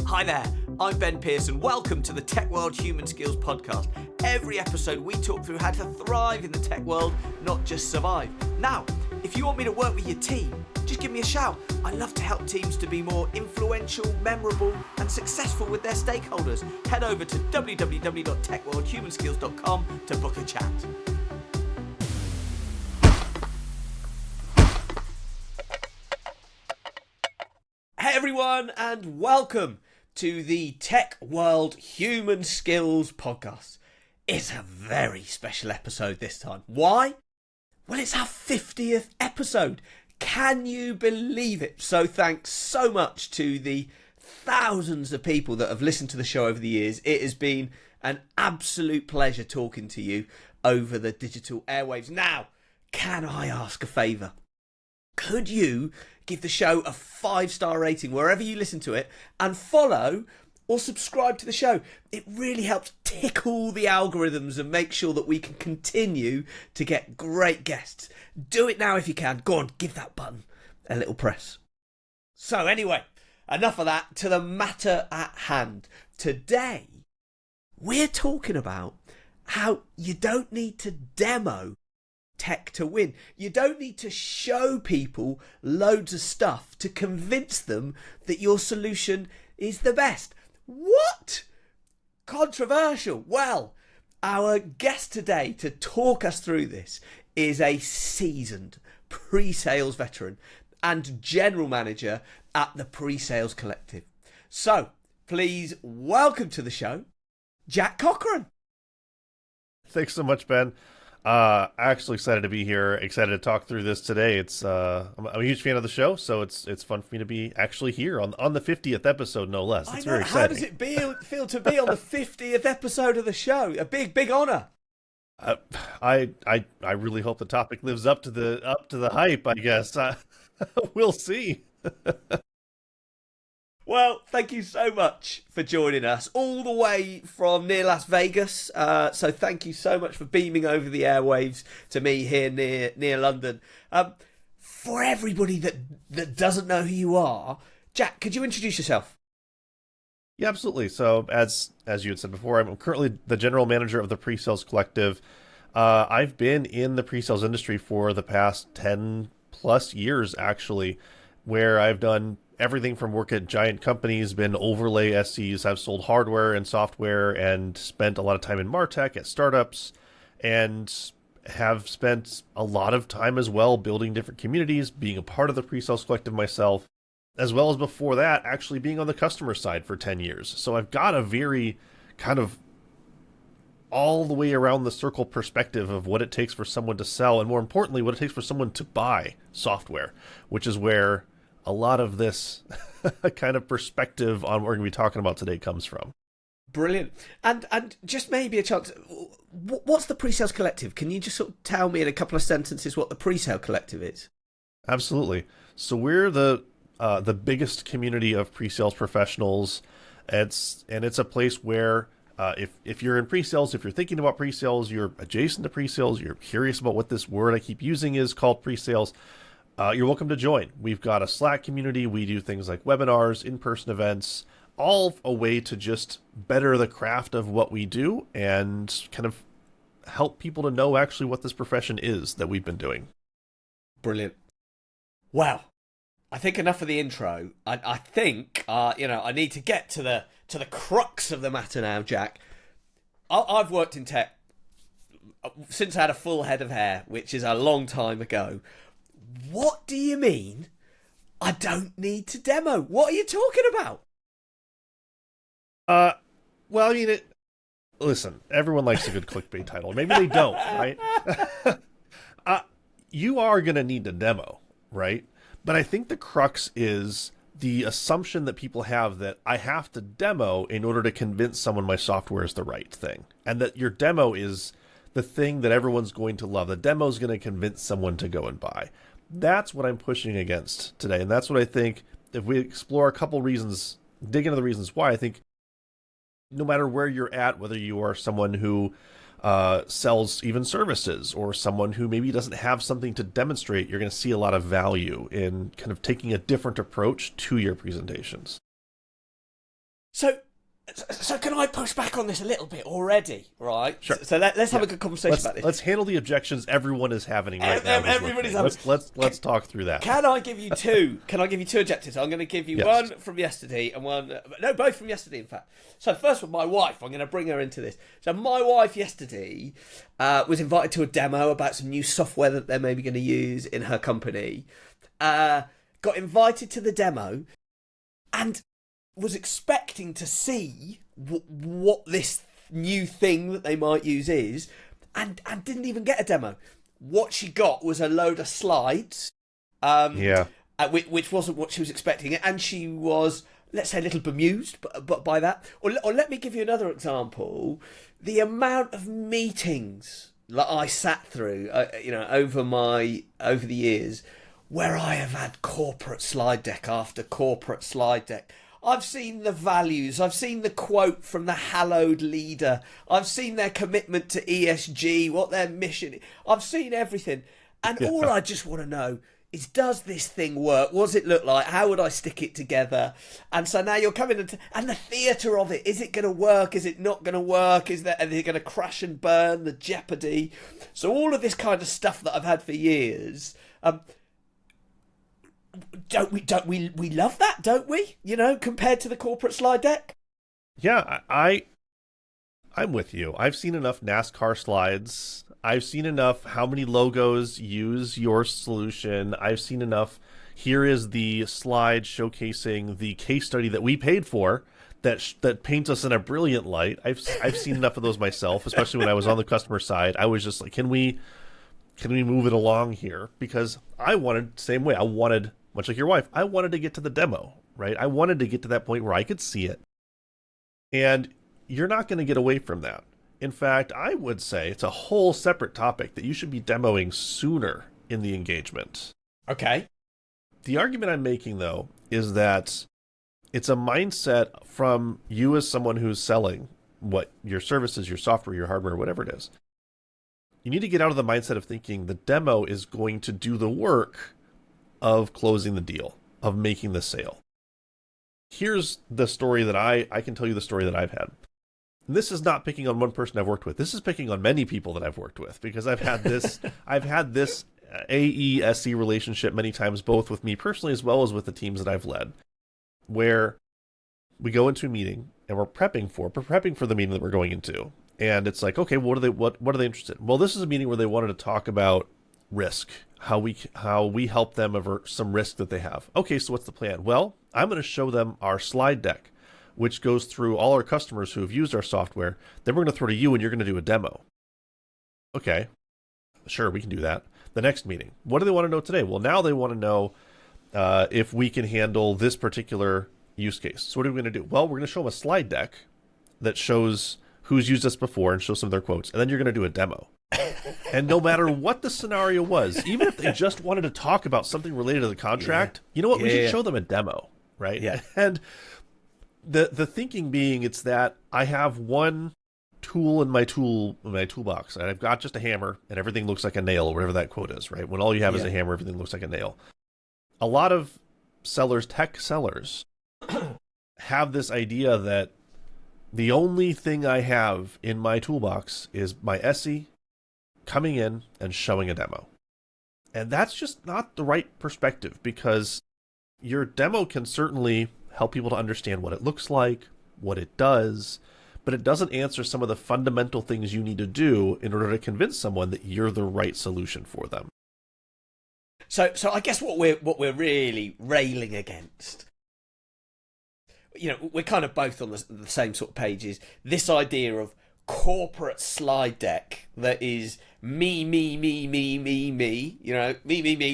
Hi there, I'm Ben Pearson. Welcome to the Tech World Human Skills Podcast. Every episode we talk through how to thrive in the tech world, not just survive. Now, if you want me to work with your team, just give me a shout. I love to help teams to be more influential, memorable and successful with their stakeholders. Head over to www.techworldhumanskills.com to book a chat. Hey everyone, and welcome to the Tech World Human Skills Podcast. It's a very special episode this time. Why? Well, it's our 50th episode. Can you believe it? So thanks so much to the thousands of people that have listened to the show over the years. It has been an absolute pleasure talking to you over the digital airwaves. Now, can I ask a favour? Could you give the show a 5-star rating wherever you listen to it and follow or subscribe to the show? It really helps tickle the algorithms and make sure that we can continue to get great guests. Do it now if you can. Go on, give that button a little press. So anyway, enough of that. To the matter at hand. Today, we're talking about how you don't need to demo tech to win. You don't need to show people loads of stuff to convince them that your solution is the best. What? Controversial. Well, our guest today to talk us through this is a seasoned pre-sales veteran and general manager at the Pre-Sales Collective. So, please welcome to the show, Jack Cochran. Thanks so much, Ben. Actually excited to be here. Excited to talk through this today. I'm a huge fan of the show, so it's fun for me to be actually here on the 50th episode, no less. It's very exciting. How does it feel to be on the 50th episode of the show? A big honor. I really hope the topic lives up to the hype. I guess we'll see. Well, thank you so much for joining us all the way from near Las Vegas. So thank you so much for beaming over the airwaves to me here near London. For everybody that doesn't know who you are, Jack, could you introduce yourself? Yeah, absolutely. So as you had said before, I'm currently the general manager of the Pre-Sales Collective. I've been in the pre-sales industry for the past 10 plus years, actually, where I've done everything from work at giant companies, been overlay SCs, I've sold hardware and software, and spent a lot of time in MarTech at startups, and have spent a lot of time as well building different communities, being a part of the Pre-Sales Collective myself, as well as before that, actually being on the customer side for 10 years. So I've got a very kind of all the way around the circle perspective of what it takes for someone to sell, and more importantly, what it takes for someone to buy software, which is where a lot of this kind of perspective on what we're going to be talking about today comes from. Brilliant. And just maybe a chance, what's the Pre-Sales Collective? Can you just sort of tell me in a couple of sentences what the Pre-Sale Collective is? Absolutely. So we're the biggest community of pre-sales professionals. It's a place where if you're in pre-sales, if you're thinking about pre-sales, you're adjacent to pre-sales, you're curious about what this word I keep using is called pre-sales, you're welcome to join. We've got a Slack community. We do things like webinars, in-person events, all a way to just better the craft of what we do and kind of help people to know actually what this profession is that we've been doing. Brilliant. Well, I think enough of the intro. I think I need to get to the crux of the matter now, Jack. I've worked in tech since I had a full head of hair, which is a long time ago. What do you mean I don't need to demo? What are you talking about? Well, I mean, listen, everyone likes a good clickbait title. Maybe they don't, right? You are going to need to demo, right? But I think the crux is the assumption that people have that I have to demo in order to convince someone my software is the right thing. And that your demo is the thing that everyone's going to love. The demo is going to convince someone to go and buy. That's what I'm pushing against today. And that's what I think, if we explore a couple reasons, dig into the reasons why, I think no matter where you're at, whether you are someone who sells even services or someone who maybe doesn't have something to demonstrate, you're going to see a lot of value in kind of taking a different approach to your presentations. So can I push back on this a little bit already, right? Sure. So let's have a good conversation about this. Let's handle the objections everyone is having right now. Everybody's having. Let's talk through that. Can I give you two? Can I give you two objectives? I'm going to give you one from yesterday and one. No, both from yesterday, in fact. So first one, my wife. I'm going to bring her into this. So my wife yesterday was invited to a demo about some new software that they're maybe going to use in her company. Got invited to the demo, and was expecting to see what this new thing that they might use is, and didn't even get a demo. What she got was a load of slides, which wasn't what she was expecting, and she was, let's say, a little bemused but by that. Or let me give you another example. The amount of meetings that I sat through, over the years, where I have had corporate slide deck after corporate slide deck. I've seen the values. I've seen the quote from the hallowed leader. I've seen their commitment to ESG, what their mission is. I've seen everything. And all I just want to know is, does this thing work? What does it look like? How would I stick it together? And so now you're coming into, and the theatre of it. Is it going to work? Is it not going to work? Are they going to crash and burn? The jeopardy. So all of this kind of stuff that I've had for years. Don't we love that, don't we? Compared to the corporate slide deck. Yeah, I'm with you. I've seen enough NASCAR slides. I've seen enough how many logos use your solution. I've seen enough. Here is the slide showcasing the case study that we paid for that paints us in a brilliant light. I've seen enough of those myself, especially when I was on the customer side. I was just like, can we move it along here? Because I wanted, same way, I wanted, much like your wife, I wanted to get to the demo, right? I wanted to get to that point where I could see it. And you're not going to get away from that. In fact, I would say it's a whole separate topic that you should be demoing sooner in the engagement. Okay. The argument I'm making, though, is that it's a mindset from you as someone who's selling what your services, your software, your hardware, whatever it is. You need to get out of the mindset of thinking the demo is going to do the work of closing the deal, of making the sale. Here's the story that I can tell you the story that I've had. And this is not picking on one person I've worked with. This is picking on many people that I've worked with, because I've had this AE-SE relationship many times, both with me personally as well as with the teams that I've led, where we go into a meeting and we're prepping for the meeting that we're going into. And it's like, okay, what are they interested in? Well, this is a meeting where they wanted to talk about risk, how we help them avert some risk that they have. Okay, so what's the plan? Well, I'm going to show them our slide deck, which goes through all our customers who have used our software. Then we're going to throw to you and you're going to do a demo. Okay, sure, we can do that. The next meeting, what do they want to know today? Well, now they want to know if we can handle this particular use case. So what are we going to do? Well, we're going to show them a slide deck that shows who's used us before and show some of their quotes. And then you're going to do a demo. And no matter what the scenario was, even if they just wanted to talk about something related to the contract, you know what? We should show them a demo, right? Yeah. And the thinking being, it's that I have one tool in my toolbox, and I've got just a hammer, and everything looks like a nail, or whatever that quote is, right? When all you have is a hammer, everything looks like a nail. A lot of sellers, tech sellers, have this idea that the only thing I have in my toolbox is my SE coming in and showing a demo. And that's just not the right perspective, because your demo can certainly help people to understand what it looks like, what it does, but it doesn't answer some of the fundamental things you need to do in order to convince someone that you're the right solution for them. So I guess what we're really railing against, we're kind of both on the same sort of pages. This idea of corporate slide deck that is me,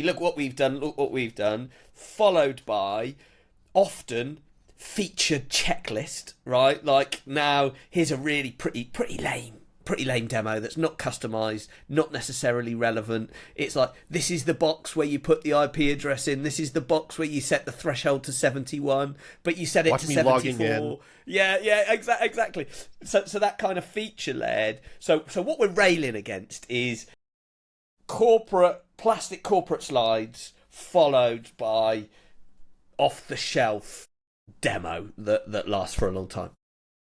look what we've done, followed by often featured checklist, right? Like, now here's a really pretty lame demo that's not customized, not necessarily relevant. It's like, this is the box where you put the IP address in, this is the box where you set the threshold to 71, but you set it to 74. Yeah, exactly. So that kind of feature-led. So what we're railing against is plastic corporate slides followed by off-the-shelf demo that lasts for a long time.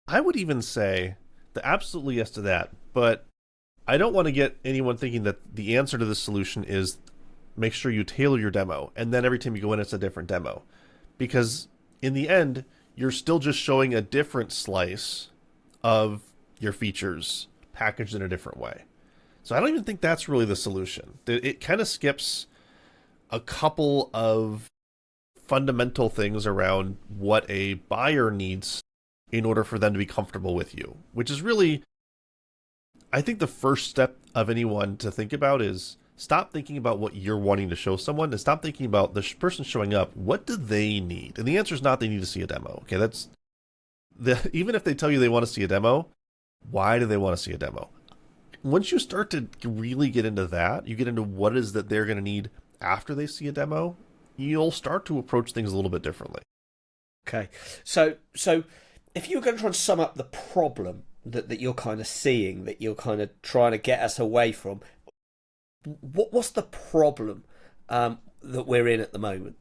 I would even say the absolutely yes to that, but I don't want to get anyone thinking that the answer to this solution is make sure you tailor your demo, and then every time you go in, it's a different demo. Because in the end, you're still just showing a different slice of your features packaged in a different way. So I don't even think that's really the solution. It kind of skips a couple of fundamental things around what a buyer needs in order for them to be comfortable with you, which is really, I think the first step of anyone to think about is stop thinking about what you're wanting to show someone and stop thinking about the person showing up. What do they need? And the answer is not they need to see a demo. Okay, even if they tell you they want to see a demo, why do they want to see a demo? Once you start to really get into that, you get into what is that they're going to need after they see a demo, you'll start to approach things a little bit differently. Okay, so if you're going to try and sum up the problem that you're kind of seeing, that you're kind of trying to get us away from, what's the problem that we're in at the moment?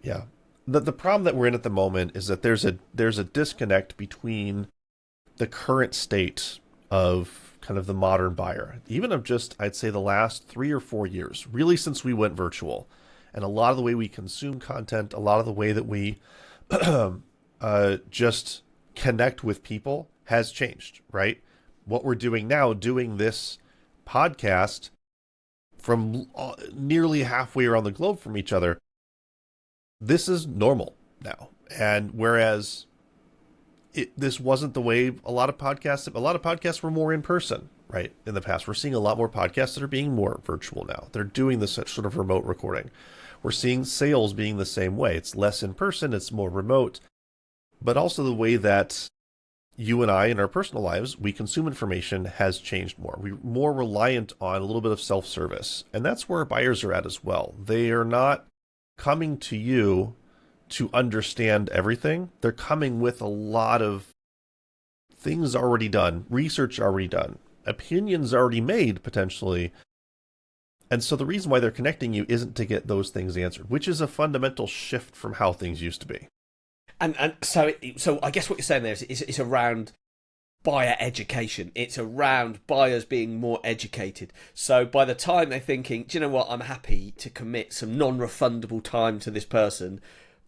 Yeah, the problem that we're in at the moment is that there's a disconnect between the current state of kind of the modern buyer, even of just, I'd say, the last 3 or 4 years, really since we went virtual. And a lot of the way we consume content, a lot of the way that we just connect with people has changed, right? What we're doing now, doing this podcast from nearly halfway around the globe from each other, this is normal now. And whereas this wasn't the way a lot of podcasts were more in person, right? In the past, we're seeing a lot more podcasts that are being more virtual now. They're doing this sort of remote recording. We're seeing sales being the same way. It's less in person, it's more remote, but also the way that you and I in our personal lives, we consume information has changed more. We're more reliant on a little bit of self-service. And that's where buyers are at as well. They are not coming to you to understand everything. They're coming with a lot of things already done, research already done, opinions already made potentially. And so the reason why they're connecting you isn't to get those things answered, which is a fundamental shift from how things used to be. And so I guess what you're saying there is it's around buyer education. It's around buyers being more educated. So by the time they're thinking, do you know what, I'm happy to commit some non-refundable time to this person,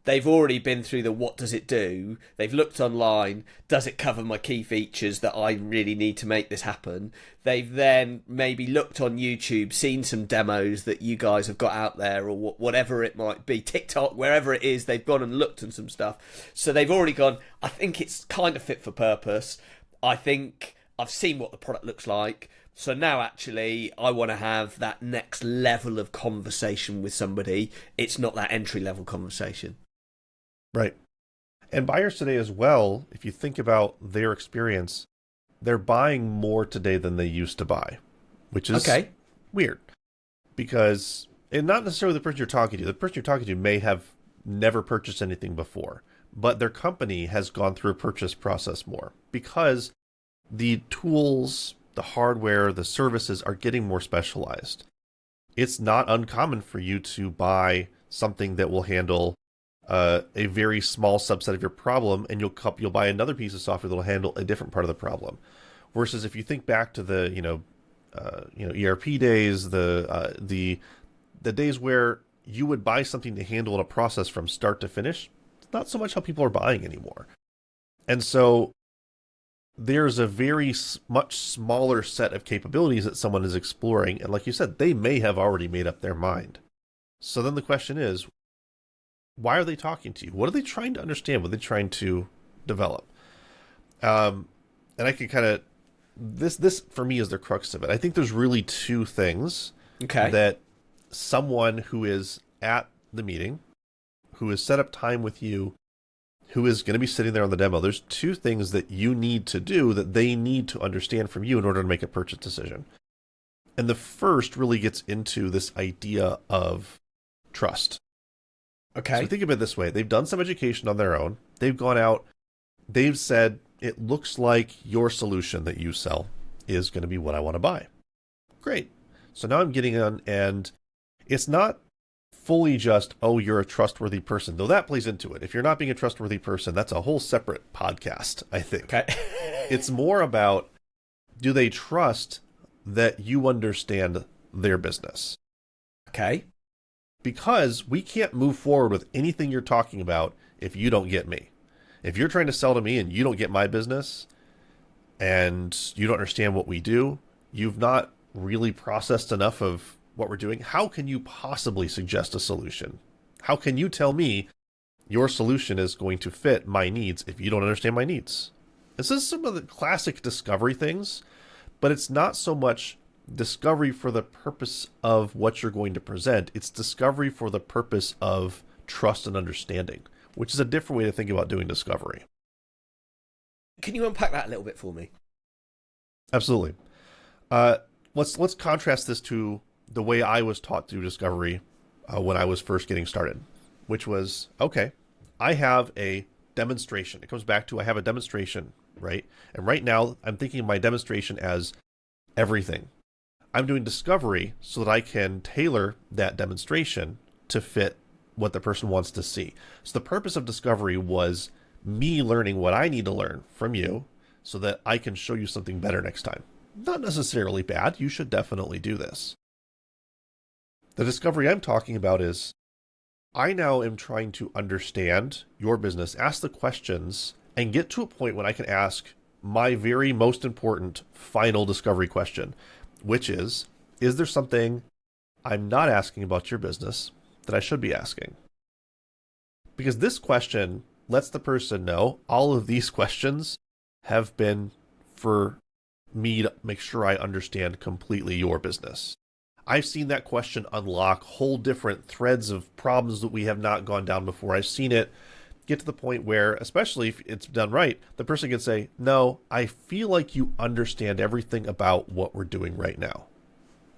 they've already been through the what does it do? They've looked online. Does it cover my key features that I really need to make this happen? They've then maybe looked on YouTube, seen some demos that you guys have got out there or whatever it might be, TikTok, wherever it is, they've gone and looked at some stuff. So they've already gone, I think it's kind of fit for purpose. I think I've seen what the product looks like. So now actually I want to have that next level of conversation with somebody. It's not that entry level conversation. Right. And buyers today as well, if you think about their experience, they're buying more today than they used to buy, which is weird. Because, and not necessarily the person you're talking to. The person you're talking to may have never purchased anything before, but their company has gone through a purchase process more because the tools, the hardware, the services are getting more specialized. It's not uncommon for you to buy something that will handle a very small subset of your problem, and you'll buy another piece of software that will handle a different part of the problem. Versus if you think back to the ERP days, the days where you would buy something to handle a process from start to finish, it's not so much how people are buying anymore. And so there's a very much smaller set of capabilities that someone is exploring, and like you said, they may have already made up their mind. So then the question is, why are they talking to you? What are they trying to understand? What are they trying to develop? And I can kind of, this for me is the crux of it. I think there's really two things that someone who is at the meeting, who has set up time with you, who is going to be sitting there on the demo, there's two things that you need to do that they need to understand from you in order to make a purchase decision. And the first really gets into this idea of trust. Okay. So think of it this way. They've done some education on their own. They've gone out. They've said, it looks like your solution that you sell is going to be what I want to buy. Great. So now I'm getting on, and it's not fully just, oh, you're a trustworthy person, though that plays into it. If you're not being a trustworthy person, that's a whole separate podcast, I think. Okay. It's more about, do they trust that you understand their business? Okay. Because we can't move forward with anything you're talking about if you don't get me. If you're trying to sell to me and you don't get my business and you don't understand what we do, you've not really processed enough of what we're doing. How can you possibly suggest a solution? How can you tell me your solution is going to fit my needs if you don't understand my needs? This is some of the classic discovery things, but it's not so much discovery for the purpose of what you're going to present. It's discovery for the purpose of trust and understanding, which is a different way to think about doing discovery. Can you unpack that a little bit for me? Absolutely. Let's contrast this to the way I was taught to do discovery when I was first getting started, which was, okay, I have a demonstration. It comes back to I have a demonstration, right? And right now I'm thinking of my demonstration as everything. I'm doing discovery so that I can tailor that demonstration to fit what the person wants to see. So the purpose of discovery was me learning what I need to learn from you so that I can show you something better next time. Not necessarily bad. You should definitely do this. The discovery I'm talking about is I now am trying to understand your business, ask the questions, and get to a point when I can ask my very most important final discovery question, which is there something I'm not asking about your business that I should be asking? Because this question lets the person know all of these questions have been for me to make sure I understand completely your business. I've seen that question unlock whole different threads of problems that we have not gone down before. I've seen it get to the point where, especially if it's done right, the person can say, no, I feel like you understand everything about what we're doing right now.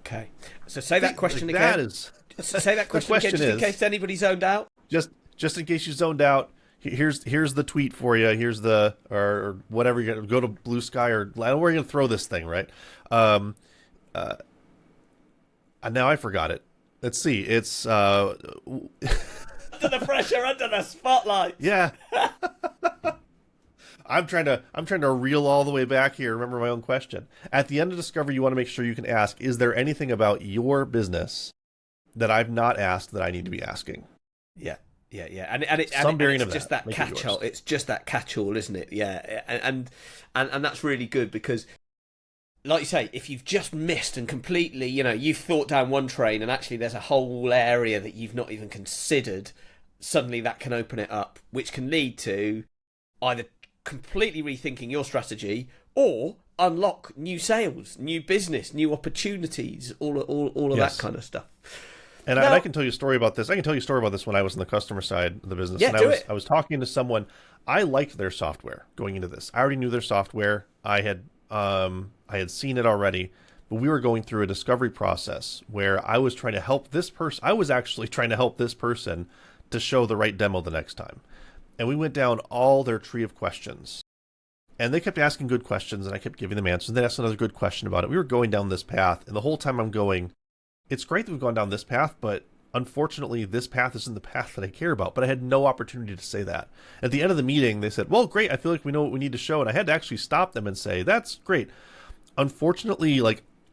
Okay. So say that question again. That is... Say that question again, just in case anybody zoned out. Just in case you zoned out, here's the tweet for you. Here's the, or whatever, you're going to go to Blue Sky, or we're going to throw this thing, right? Now I forgot it. Let's see. It's under the pressure, under the spotlight. Yeah. I'm trying to reel all the way back here. Remember my own question. At the end of discovery, you want to make sure you can ask, is there anything about your business that I've not asked that I need to be asking? Yeah. And it's just that catch-all. It's just that catch-all, isn't it? Yeah. And that's really good because, like you say, if you've just missed and completely, you've thought down one train and actually there's a whole area that you've not even considered, suddenly that can open it up, which can lead to either completely rethinking your strategy or unlock new sales, new business, new opportunities, all of that kind of stuff. And I can tell you a story about this. I can tell you a story about this when I was on the customer side of the business. Yeah, and I was talking to someone. I liked their software going into this. I already knew their software. I had seen it already, but we were going through a discovery process where I was trying to help this person. I was actually trying to help this person to show the right demo the next time. And we went down all their tree of questions. And they kept asking good questions, and I kept giving them answers. And they asked another good question about it. We were going down this path, and the whole time I'm going, it's great that we've gone down this path, but unfortunately, this path isn't the path that I care about. But I had no opportunity to say that. At the end of the meeting, they said, well, great, I feel like we know what we need to show. And I had to actually stop them and say, that's great. Unfortunately,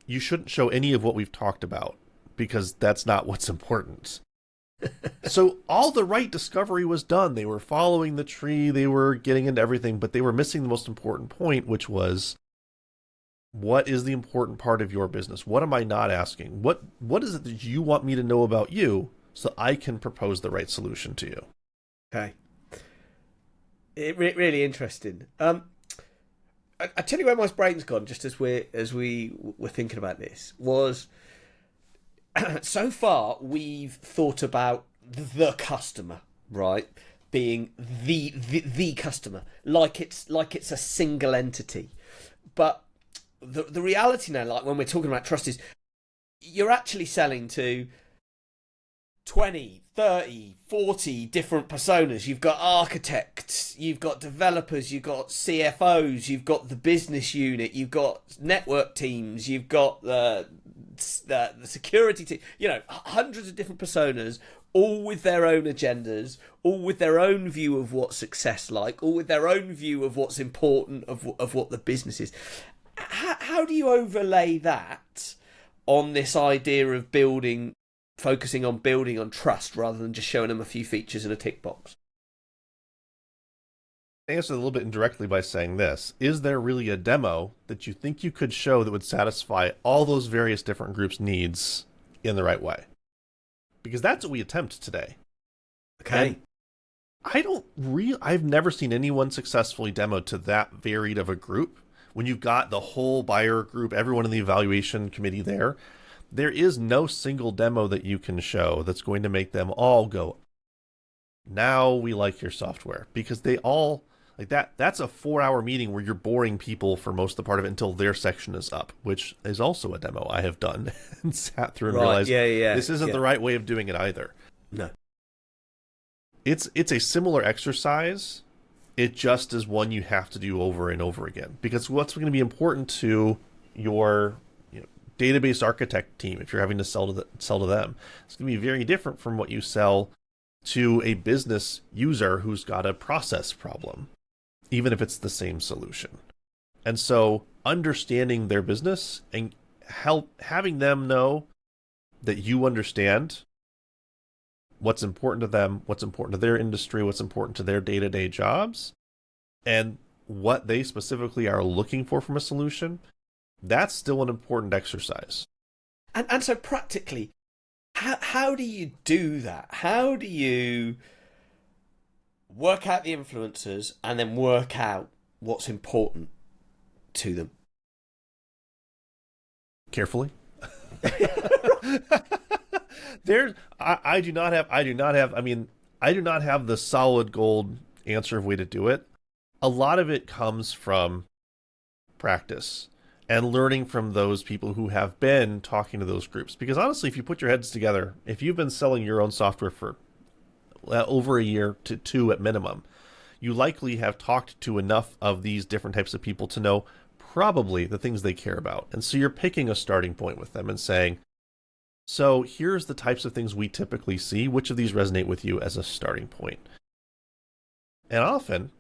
you shouldn't show any of what we've talked about because that's not what's important. So all the right discovery was done. They were following the tree. They were getting into everything, but they were missing the most important point, which was, what is the important part of your business? What am I not asking? What is it that you want me to know about you so I can propose the right solution to you? Okay. Really interesting. I tell you where my brain's gone just as we were thinking about this was so far we've thought about the customer, right? Being the customer, like it's a single entity. But the reality now, like when we're talking about trust, is you're actually selling to 20, 30, 40 different personas. You've got architects, you've got developers, you've got CFOs, you've got the business unit, you've got network teams, you've got the security team, hundreds of different personas, all with their own agendas, all with their own view of what success like, all with their own view of what's important, of what the business is. How do you overlay that on this idea of focusing on building on trust rather than just showing them a few features in a tick box? I answer a little bit indirectly by saying this. Is there really a demo that you think you could show that would satisfy all those various different groups' needs in the right way? Because that's what we attempt today. Okay. And I've never seen anyone successfully demo to that varied of a group. When you've got the whole buyer group, everyone in the evaluation committee there is no single demo that you can show that's going to make them all go, now we like your software. Because they all, like that's a 4-hour meeting where you're boring people for most of the part of it until their section is up, which is also a demo I have done and sat through and realized this isn't the right way of doing it either. No. It's a similar exercise. It just is one you have to do over and over again, because what's going to be important to your database architect team if you're having to sell to them, it's going to be very different from what you sell to a business user who's got a process problem, even if it's the same solution. And so understanding their business and having them know that you understand what's important to them, what's important to their industry, what's important to their day-to-day jobs, and what they specifically are looking for from a solution, that's still an important exercise. And so practically, how do you do that? How do you work out the influencers and then work out what's important to them? Carefully. I do not have the solid gold answer of way to do it. A lot of it comes from practice and learning from those people who have been talking to those groups. Because honestly, if you put your heads together, if you've been selling your own software for over a year to 2 at minimum, you likely have talked to enough of these different types of people to know probably the things they care about. And so you're picking a starting point with them and saying, so here's the types of things we typically see. Which of these resonate with you as a starting point? And often,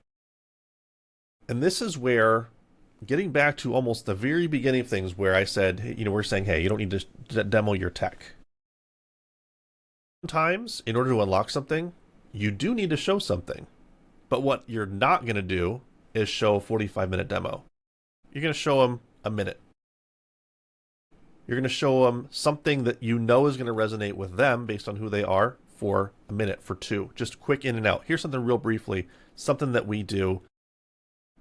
and this is where, getting back to almost the very beginning of things where I said, we're saying, hey, you don't need to demo your tech. Sometimes, in order to unlock something, you do need to show something. But what you're not going to do is show a 45-minute demo. You're going to show them a minute. You're going to show them something that you know is going to resonate with them based on who they are for a minute, for 2. Just quick in and out. Here's something real briefly, something that we do.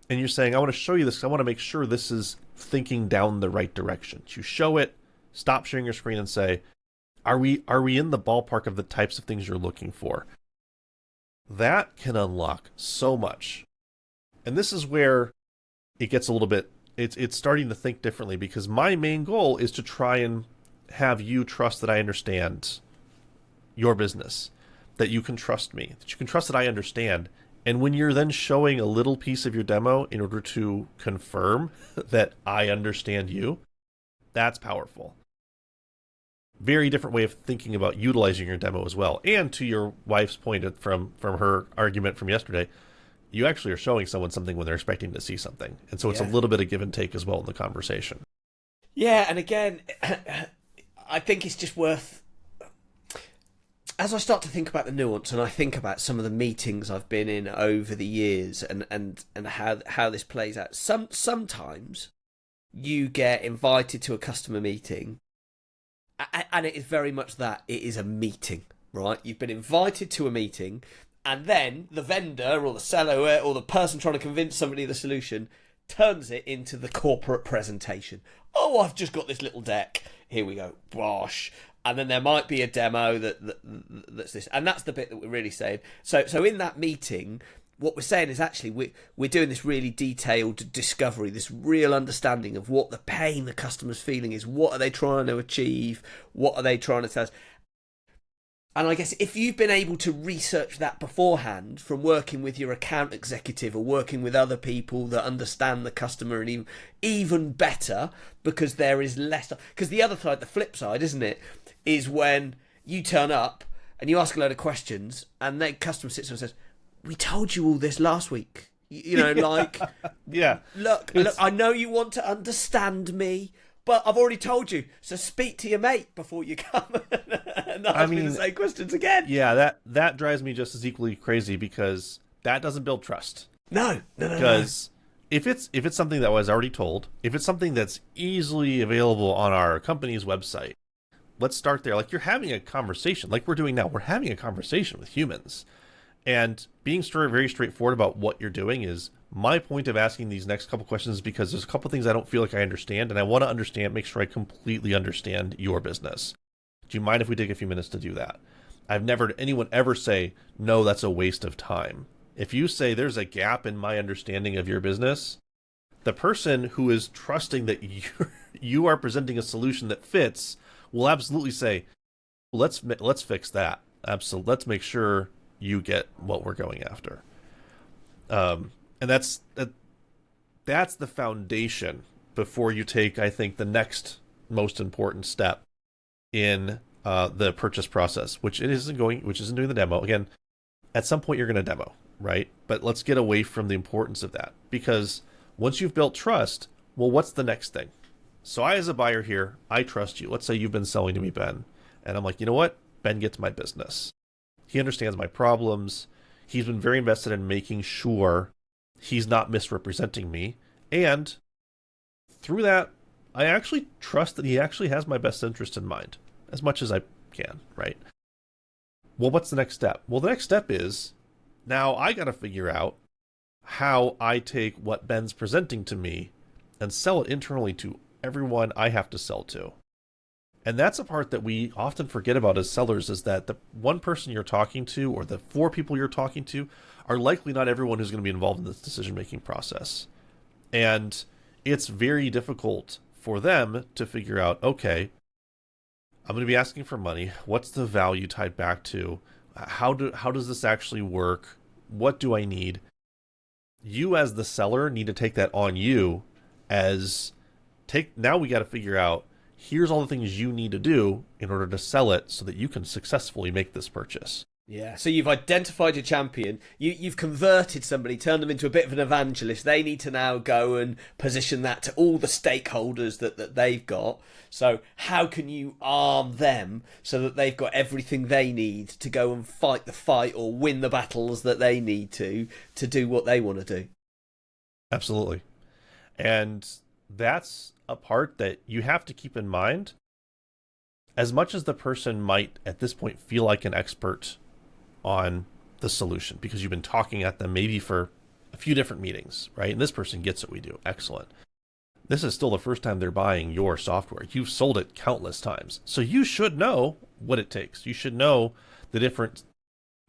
And you're saying, I want to show you this because I want to make sure this is thinking down the right direction. You show it, stop sharing your screen and say, are we in the ballpark of the types of things you're looking for? That can unlock so much. And this is where it gets a little bit, it's starting to think differently, because my main goal is to try and have you trust that I understand your business, that you can trust me, that you can trust that I understand. And when you're then showing a little piece of your demo in order to confirm that I understand you, that's powerful. Very different way of thinking about utilizing your demo as well. And to your wife's point from her argument from yesterday, you actually are showing someone something when they're expecting to see something. And so it's a little bit of give and take as well in the conversation. Yeah, and again, I think it's just worth, as I start to think about the nuance and I think about some of the meetings I've been in over the years and how this plays out, sometimes you get invited to a customer meeting and it is very much that. It is a meeting, right? You've been invited to a meeting and then the vendor or the seller or the person trying to convince somebody of the solution turns it into the corporate presentation. Oh, I've just got this little deck. Here we go. Bosh. And then there might be a demo that's this. And that's the bit that we're really saying. So in that meeting, what we're saying is actually we're doing this really detailed discovery, this real understanding of what the pain the customer's feeling is. What are they trying to achieve? What are they trying to tell us? And I guess if you've been able to research that beforehand from working with your account executive or working with other people that understand the customer and even better, because there is less. Because the other side, the flip side, isn't it, is when you turn up and you ask a load of questions, and the customer sits there and says, "We told you all this last week." You know, like, Yeah. look, I know you want to understand me, but I've already told you. So speak to your mate before you come and ask me the same questions again. Yeah, that drives me just as equally crazy, because that doesn't build trust. No. Because if it's something that was already told, if it's something that's easily available on our company's website, let's start there. Like, you're having a conversation, like we're doing now. We're having a conversation with humans. And being very straightforward about what you're doing is my point of asking these next couple questions, because there's a couple things I don't feel like I understand, and I want to understand, make sure I completely understand your business. Do you mind if we take a few minutes to do that? I've never heard anyone ever say, no, that's a waste of time. If you say there's a gap in my understanding of your business, the person who is trusting that you are presenting a solution that fits will absolutely say, let's fix that. Absolutely, let's make sure you get what we're going after. And that's the foundation before you take, I think, the next most important step in the purchase process, which isn't doing the demo. Again, at some point you're going to demo, right? But let's get away from the importance of that, because once you've built trust, well, what's the next thing? So I, as a buyer here, I trust you. Let's say you've been selling to me, Ben, and I'm like, you know what? Ben gets my business. He understands my problems. He's been very invested in making sure he's not misrepresenting me. And through that, I actually trust that he actually has my best interest in mind, as much as I can, right? Well, what's the next step? Well, the next step is, now I got to figure out how I take what Ben's presenting to me and sell it internally to everyone I have to sell to. And that's a part that we often forget about as sellers, is that the one person you're talking to, or the 4 people you're talking to, are likely not everyone who's going to be involved in this decision-making process. And it's very difficult for them to figure out, okay, I'm going to be asking for money. What's the value tied back to? How does this actually work? What do I need? You, as the seller, need to take that on you now we got to figure out, here's all the things you need to do in order to sell it so that you can successfully make this purchase. Yeah, so you've identified your champion, you've converted somebody, turned them into a bit of an evangelist. They need to now go and position that to all the stakeholders that they've got. So how can you arm them so that they've got everything they need to go and fight the fight or win the battles that they need to do what they want to do? Absolutely. And that's a part that you have to keep in mind. As much as the person might at this point feel like an expert on the solution, because you've been talking at them maybe for a few different meetings, right? And this person gets what we do. Excellent. This is still the first time they're buying your software. You've sold it countless times. So you should know what it takes. You should know the different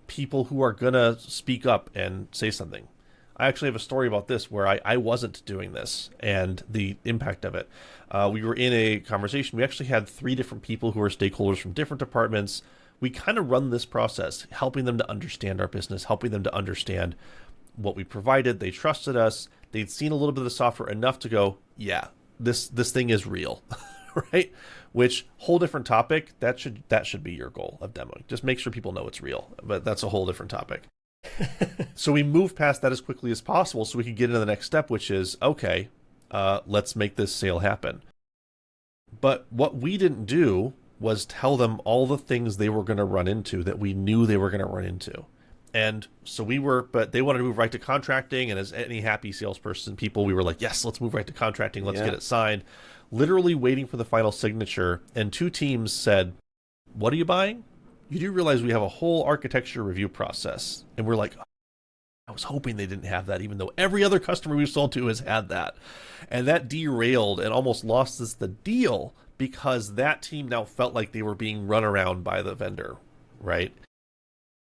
people who are going to speak up and say something. I actually have a story about this where I wasn't doing this and the impact of it. We were in a conversation. We actually had 3 different people who are stakeholders from different departments. We kind of run this process, helping them to understand our business, helping them to understand what we provided. They trusted us. They'd seen a little bit of the software enough to go, yeah, this thing is real, right? Which, whole different topic. That should be your goal of demoing. Just make sure people know it's real. But that's a whole different topic. So we moved past that as quickly as possible so we could get into the next step, which is, okay, let's make this sale happen. But what we didn't do was tell them all the things they were going to run into that we knew they were going to run into. And so but they wanted to move right to contracting, and as any happy salesperson people, we were like, yes, let's move right to contracting. Let's get it signed. Literally waiting for the final signature. And 2 teams said, what are you buying? You do realize we have a whole architecture review process. And we're like, I was hoping they didn't have that, even though every other customer we've sold to has had that. And that derailed and almost lost us the deal, because that team now felt like they were being run around by the vendor, right?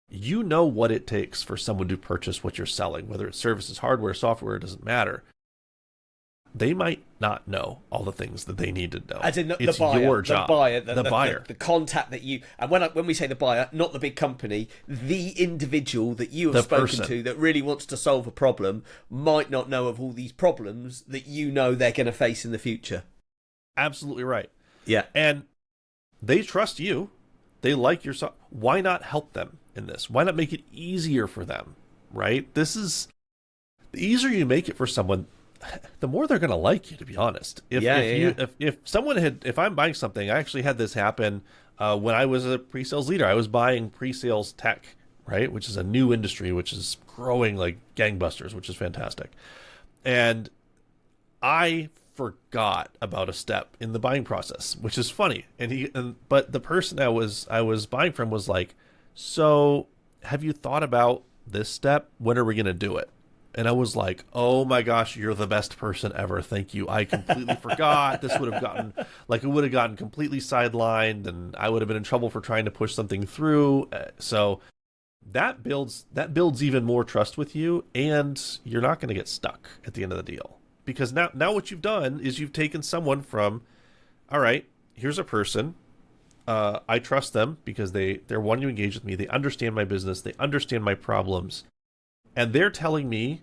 You know what it takes for someone to purchase what you're selling, whether it's services, hardware, software, it doesn't matter. They might not know all the things that they need to know. As in it's the buyer, your job. The buyer. The contact that you... And when we say the buyer, not the big company, the individual that you have spoken to that really wants to solve a problem might not know of all these problems that you know they're going to face in the future. Absolutely right. Yeah. And they trust you. They like your software. Why not help them in this? Why not make it easier for them, right? This is the easier you make it for someone, the more they're going to like you, to be honest. If I'm buying something, I actually had this happen when I was a pre-sales leader. I was buying pre-sales tech, right, which is a new industry, which is growing like gangbusters, which is fantastic. And I forgot about a step in the buying process, which is funny. But the person I was buying from was like, "So, have you thought about this step? When are we going to do it?" And I was like, "Oh my gosh, you're the best person ever. Thank you. I completely forgot. This would have gotten completely sidelined, and I would have been in trouble for trying to push something through." So that builds even more trust with you, and you're not going to get stuck at the end of the deal. Because now what you've done is you've taken someone from, all right, here's a person. I trust them because they're wanting to engage with me. They understand my business. They understand my problems. And they're telling me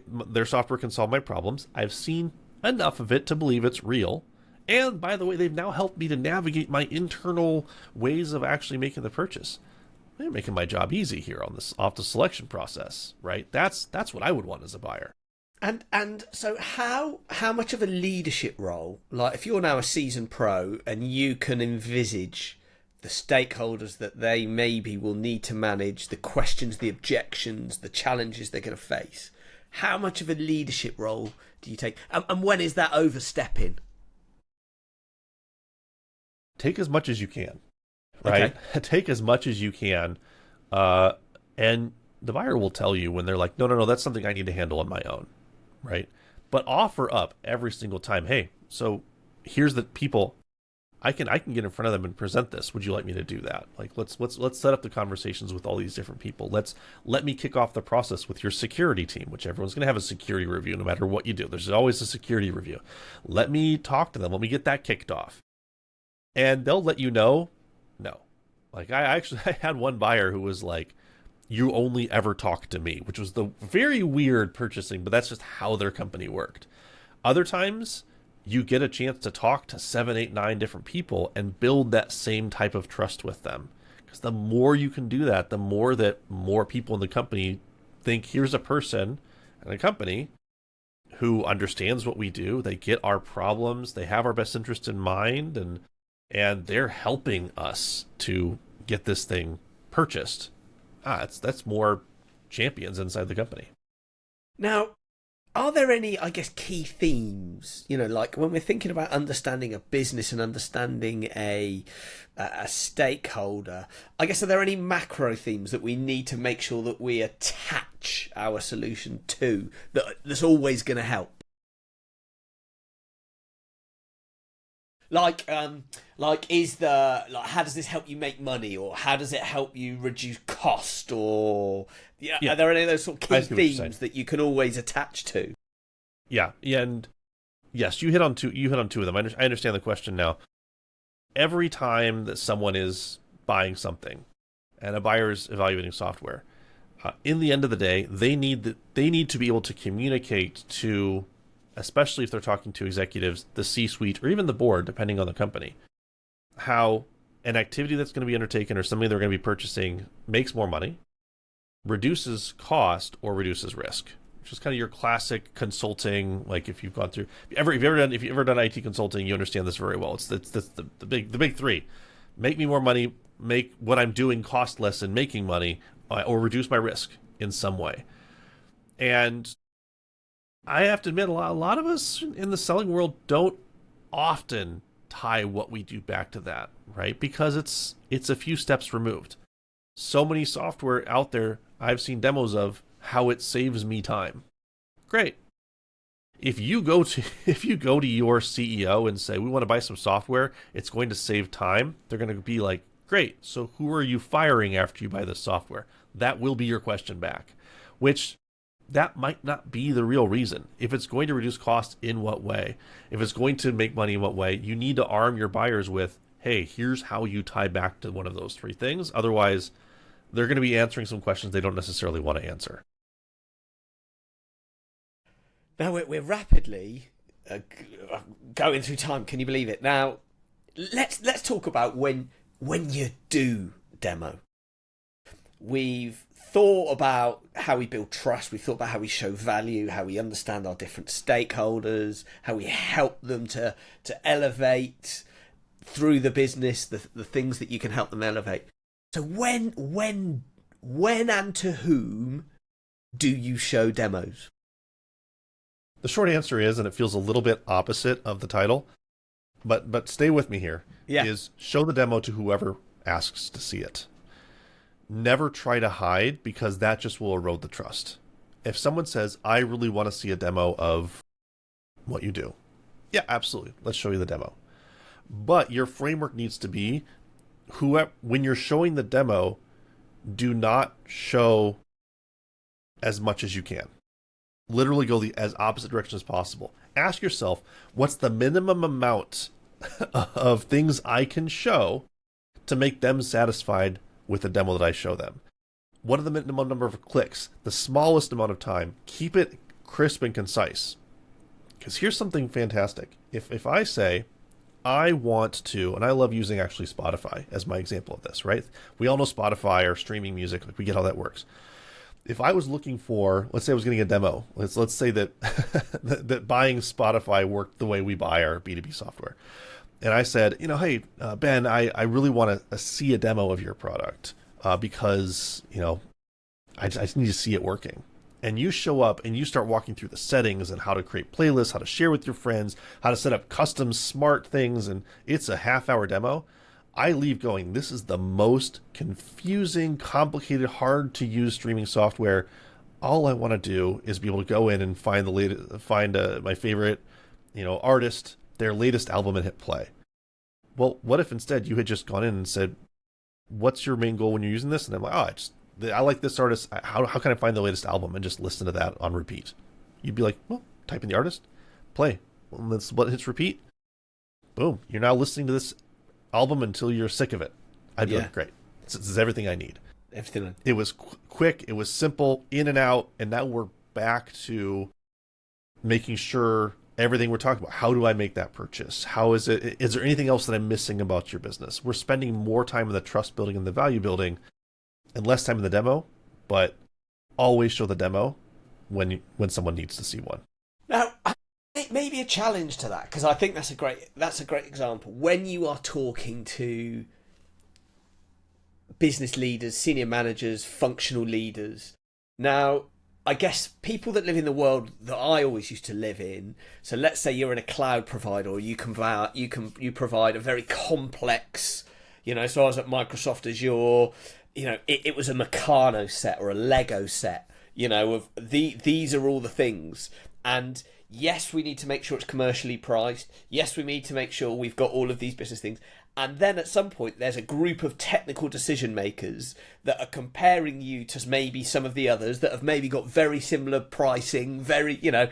their software can solve my problems. I've seen enough of it to believe it's real. And by the way, they've now helped me to navigate my internal ways of actually making the purchase. They're making my job easy here off the selection process, right? That's what I would want as a buyer. And so how much of a leadership role, like if you're now a seasoned pro and you can envisage the stakeholders that they maybe will need to manage, the questions, the objections, the challenges they're going to face, how much of a leadership role do you take? And when is that overstepping? Take as much as you can, right? Okay. Take as much as you can. And the buyer will tell you when they're like, no, that's something I need to handle on my own. Right. But offer up every single time, hey, so here's the people I can get in front of them and present this. Would you like me to do that? Like let's set up the conversations with all these different people. Let me kick off the process with your security team, which everyone's going to have a security review no matter what you do. There's always a security review. Let me talk to them. Let me get that kicked off. And they'll let you know, no. Like I had one buyer who was like, you only ever talk to me, which was the very weird purchasing, but that's just how their company worked. Other times, you get a chance to talk to 7, 8, 9 different people and build that same type of trust with them. Because the more you can do that, the more that more people in the company think, here's a person and a company who understands what we do. They get our problems. They have our best interest in mind, and they're helping us to get this thing purchased. That's more champions inside the company. Now, are there any, I guess, key themes? You know, like when we're thinking about understanding a business and understanding a stakeholder, I guess, are there any macro themes that we need to make sure that we attach our solution to that's always going to help? Like how does this help you make money, or how does it help you reduce cost, or are there any of those sort of key themes that you can always attach to? Yeah, and yes, you hit on two of them. I understand the question now. Every time that someone is buying something, and a buyer is evaluating software, in the end of the day, they need to be able to communicate to, especially if they're talking to executives, the C-suite, or even the board, depending on the company, how an activity that's going to be undertaken or something they're going to be purchasing makes more money, reduces cost, or reduces risk, which is kind of your classic consulting. Like if you've ever done IT consulting, you understand this very well. It's the big three: make me more money, make what I'm doing cost less in making money, or reduce my risk in some way. And I have to admit, a lot of us in the selling world don't often tie what we do back to that, right? Because it's a few steps removed. So many software out there I've seen demos of how it saves me time. Great. If you go to your CEO and say, we want to buy some software, it's going to save time, they're going to be like, great, so who are you firing after you buy this software? That will be your question back, which that might not be the real reason. If it's going to reduce costs, in what way? If it's going to make money, in what way? You need to arm your buyers with, hey, here's how you tie back to one of those three things. Otherwise, they're going to be answering some questions they don't necessarily want to answer. Now we're rapidly going through time. Can you believe it? Now, let's talk about when when you do demo, we've thought about how we build trust, we've thought about how we show value, how we understand our different stakeholders, how we help them to elevate through the business, the things that you can help them elevate. So when and to whom do you show demos? The short answer is, and it feels a little bit opposite of the title, but stay with me here, is show the demo to whoever asks to see it. Never try to hide, because that just will erode the trust. If someone says, I really want to see a demo of what you do, yeah, absolutely, let's show you the demo. But your framework needs to be, when you're showing the demo, do not show as much as you can. Literally go as opposite direction as possible. Ask yourself, what's the minimum amount of things I can show to make them satisfied with the demo that I show them? What are the minimum number of clicks? The smallest amount of time. Keep it crisp and concise. Because here's something fantastic. If I say, I want to, and I love using actually Spotify as my example of this, right? We all know Spotify or streaming music, like we get how that works. If I was looking for, let's say I was getting a demo, let's say that that buying Spotify worked the way we buy our B2B software. And I said, hey, Ben, I really want to see a demo of your product because, I just need to see it working. And you show up and you start walking through the settings and how to create playlists, how to share with your friends, how to set up custom smart things, and it's a half-hour demo. I leave going, this is the most confusing, complicated, hard to use streaming software. All I want to do is be able to go in and find my favorite, artist, their latest album, and hit play. Well, what if instead you had just gone in and said, what's your main goal when you're using this? And I'm like, I like this artist. How can I find the latest album and just listen to that on repeat? You'd be like, well, type in the artist, play. Well, that's what hits repeat. Boom. You're now listening to this album until you're sick of it. I'd be like, great. This is everything I need. It was quick. It was simple, in and out. And now we're back to making sure everything we're talking about. How do I make that purchase? How is it? Is there anything else that I'm missing about your business? We're spending more time in the trust building and the value building and less time in the demo, but always show the demo when someone needs to see one. Now, it may be a challenge to that, because I think that's a great example. When you are talking to business leaders, senior managers, functional leaders. Now, I guess people that live in the world that I always used to live in. So let's say you're in a cloud provider, or you provide a very complex, so I was at Microsoft Azure, it was a Meccano set or a Lego set, of these are all the things. And yes, we need to make sure it's commercially priced. Yes, we need to make sure we've got all of these business things. And then at some point, there's a group of technical decision makers that are comparing you to maybe some of the others that have maybe got very similar pricing, there's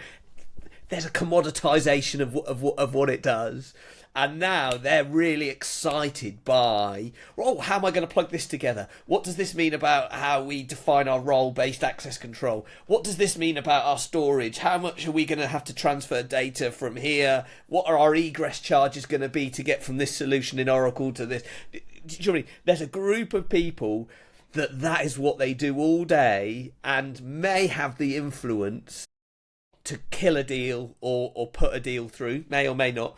a commoditization of what it does. And now they're really excited by, how am I going to plug this together? What does this mean about how we define our role-based access control? What does this mean about our storage? How much are we going to have to transfer data from here? What are our egress charges going to be to get from this solution in Oracle to this? Do you know what I mean? There's a group of people that is what they do all day and may have the influence to kill a deal or put a deal through, may or may not.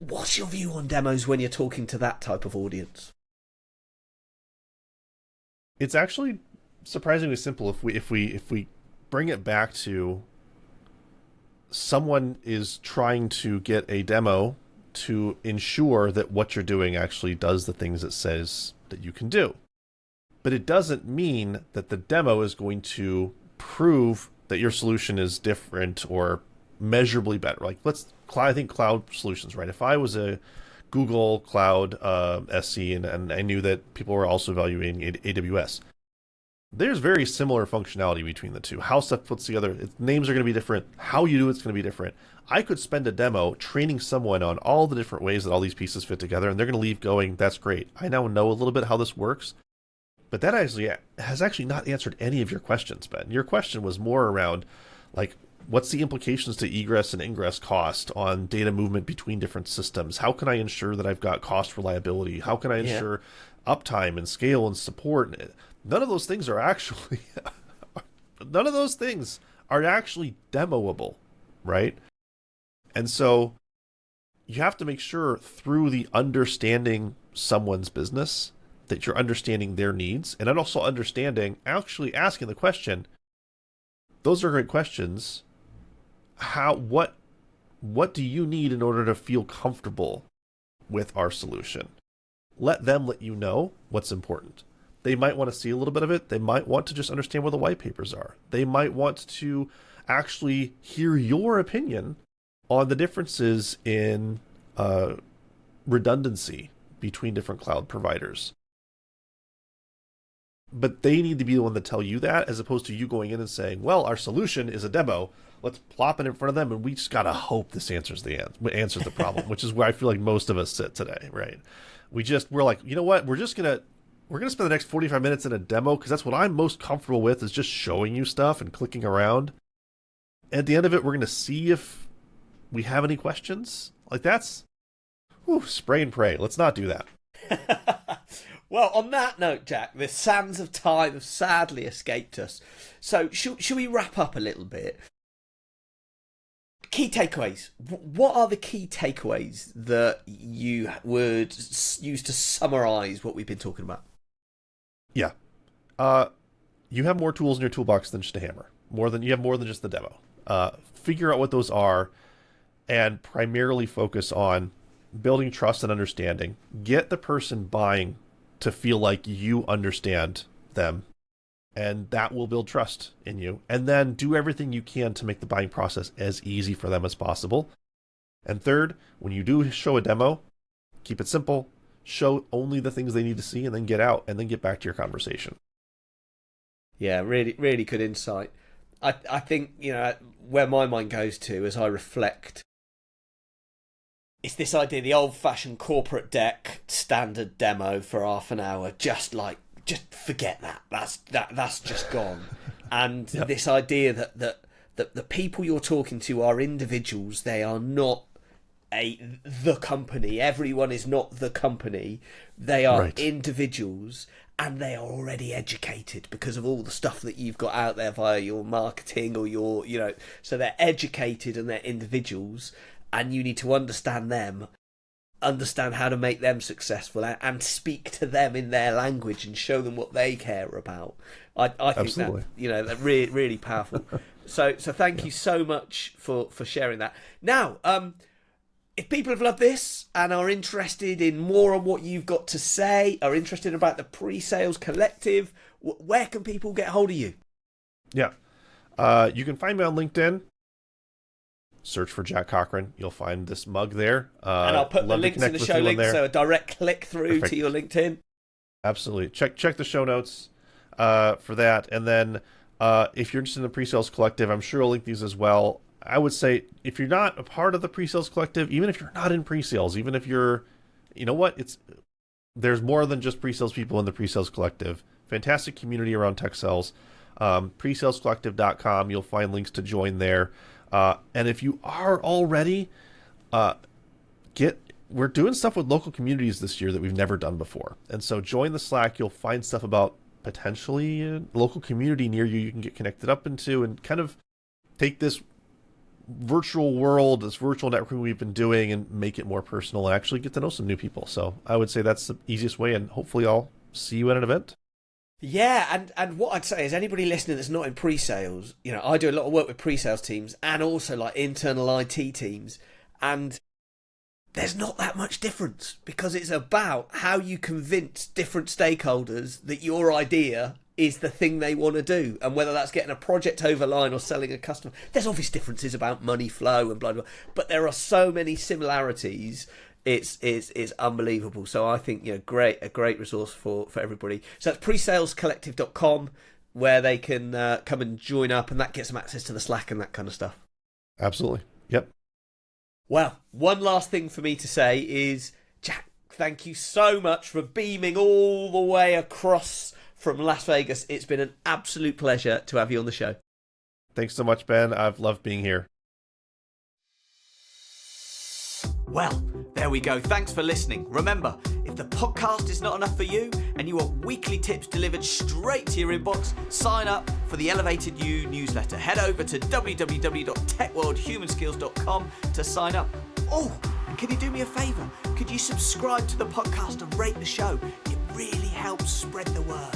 What's your view on demos when you're talking to that type of audience? It's actually surprisingly simple if we bring it back to someone is trying to get a demo to ensure that what you're doing actually does the things it says that you can do. But it doesn't mean that the demo is going to prove that your solution is different or measurably better. Like I think cloud solutions, right? If I was a Google Cloud SC and I knew that people were also evaluating AWS, there's very similar functionality between the two. How stuff puts together, names are going to be different. How you do it's going to be different. I could spend a demo training someone on all the different ways that all these pieces fit together, and they're going to leave going, that's great. I now know a little bit how this works. But that has actually not answered any of your questions, Ben. Your question was more around, like, What's the implications to egress and ingress cost on data movement between different systems? How can I ensure that I've got cost reliability? How can I ensure uptime and scale and support? None of those things are actually demoable, right? And so you have to make sure through the understanding someone's business that you're understanding their needs, and then also actually asking the question. Those are great questions. What do you need in order to feel comfortable with our solution? Let them let you know what's important. They might want to see a little bit of it. They might want to just understand where the white papers are. They might want to actually hear your opinion on the differences in redundancy between different cloud providers. But they need to be the one to tell you that, as opposed to you going in and saying, well, our solution is a demo. Let's plop it in front of them, and we just got to hope this answers the problem, which is where I feel like most of us sit today, right? We're like, you know what? We're going to spend the next 45 minutes in a demo because that's what I'm most comfortable with, is just showing you stuff and clicking around. At the end of it, we're going to see if we have any questions. Like, that's spray and pray. Let's not do that. Well, on that note, Jack, the sands of time have sadly escaped us. So should we wrap up a little bit? Key takeaways. What are the key takeaways that you would use to summarise what we've been talking about? Yeah. You have more tools in your toolbox than just a hammer. You have more than just the demo. Figure out what those are and primarily focus on building trust and understanding. Get the person buying to feel like you understand them, and that will build trust in you. And then do everything you can to make the buying process as easy for them as possible. And third, when you do show a demo, keep it simple. Show only the things they need to see, and then get out, and then get back to your conversation. Yeah, really, really good insight. I think, where my mind goes to as I reflect, it's this idea, the old-fashioned corporate deck standard demo for half an hour, just forget that. That's just gone. And this idea that the people you're talking to are individuals. They are not the company. Everyone is not the company. They are individuals, and they are already educated because of all the stuff that you've got out there via your marketing or your, so they're educated and they're individuals. And you need to understand them, understand how to make them successful, and speak to them in their language and show them what they care about. I think Absolutely. that really, really powerful. So thank you so much for sharing that. Now, if people have loved this and are interested in more on what you've got to say, are interested about the Pre-Sales Collective, where can people get hold of you? Yeah. You can find me on LinkedIn. Search for Jack Cochran. You'll find this mug there. And I'll put the links in the show links, so a direct click through to your LinkedIn. Absolutely. Check the show notes for that. And then if you're interested in the Pre-Sales Collective, I'm sure I'll link these as well. I would say if you're not a part of the Pre-Sales Collective, even if you're not in pre-sales, even if you're, there's more than just pre-sales people in the Pre-Sales Collective. Fantastic community around tech sales. Presalescollective.com. You'll find links to join there. And if you are already, we're doing stuff with local communities this year that we've never done before. And so join the Slack. You'll find stuff about potentially a local community near you can get connected up into, and kind of take this virtual world, this virtual networking we've been doing, and make it more personal and actually get to know some new people. So I would say that's the easiest way, and hopefully I'll see you at an event. Yeah, and what I'd say is anybody listening that's not in pre-sales, I do a lot of work with pre-sales teams and also like internal IT teams, and there's not that much difference, because it's about how you convince different stakeholders that your idea is the thing they want to do, and whether that's getting a project over line or selling a customer. There's obvious differences about money flow and blah blah, but there are so many similarities. It's unbelievable. So I think a great resource for everybody. So that's presalescollective.com, where they can come and join up, and that gets them access to the Slack and that kind of stuff. Absolutely. Yep. Well, one last thing for me to say is, Jack, thank you so much for beaming all the way across from Las Vegas. It's been an absolute pleasure to have you on the show. Thanks so much, Ben. I've loved being here. Well, there we go. Thanks for listening. Remember, if the podcast is not enough for you and you want weekly tips delivered straight to your inbox, sign up for the Elevated You newsletter. Head over to www.techworldhumanskills.com to sign up. Oh, and can you do me a favour? Could you subscribe to the podcast and rate the show? It really helps spread the word.